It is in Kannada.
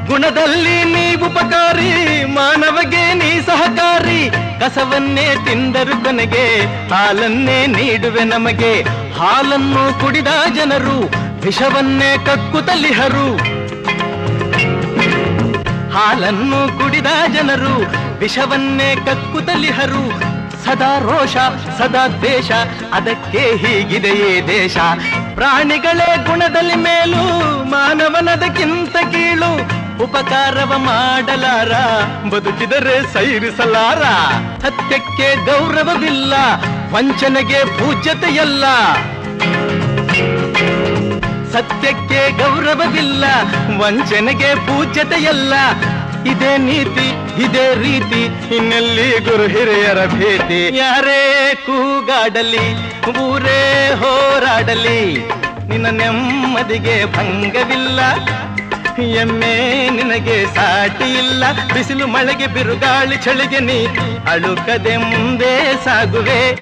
ಗುಣದಲ್ಲಿ ನೀ ಉಪಕಾರಿ, ಮಾನವಗೆ ನೀ ಸಹಕಾರಿ. ಕಸವನ್ನೇ ತಿಂದರು ಕೊನೆಗೆ ಹಾಲನ್ನೇ ನೀಡುವೆ ನಮಗೆ. ಹಾಲನ್ನು ಕುಡಿದ ಜನರು ವಿಷವನ್ನೇ ಕಕ್ಕುತ್ತಲಿಹರು. ಹಾಲನ್ನು ಕುಡಿದ ಜನರು ವಿಷವನ್ನೇ ಕಕ್ಕುತ್ತಲಿಹರು. ಸದಾ ರೋಷ ಸದಾ ದ್ವೇಷ, ಅದಕ್ಕೆ ಹೀಗಿದೆಯೇ ದೇಶ. ಪ್ರಾಣಿಗಳೇ ಗುಣದಲ್ಲಿ ಮೇಲು, ಮಾನವನದಕ್ಕಿಂತ ಕೀಳು. ಉಪಕಾರವ ಮಾಡಲಾರ, ಬದುಕಿದರೆ ಸೈರಿಸಲಾರ. ಸತ್ಯಕ್ಕೆ ಗೌರವವಿಲ್ಲ, ವಂಚನೆಗೆ ಪೂಜ್ಯತೆಯಲ್ಲ. ಸತ್ಯಕ್ಕೆ ಗೌರವವಿಲ್ಲ, ವಂಚನೆಗೆ ಪೂಜ್ಯತೆಯಲ್ಲ. ಇದೇ ನೀತಿ ಇದೇ ರೀತಿ, ಇನ್ನೆಲ್ಲಿ ಗುರು ಹಿರಿಯರ ಭೇಟಿ. ಯಾರೇ ಕೂಗಾಡಲಿ ಊರೇ ಹೋರಾಡಲಿ, ನಿನ್ನ ನೆಮ್ಮದಿಗೆ ಭಂಗವಿಲ್ಲ. ಎಮ್ಮೆ ನಿನಗೆ ಸಾಟಿ ಇಲ್ಲ. ಬಿಸಿಲು ಮಳೆಗೆ ಬಿರುಗಾಳಿ ಚಳಿಗೆ ನೀ ಅಳುಕದೆ ಮುಂದೆ ಸಾಗುವೆ.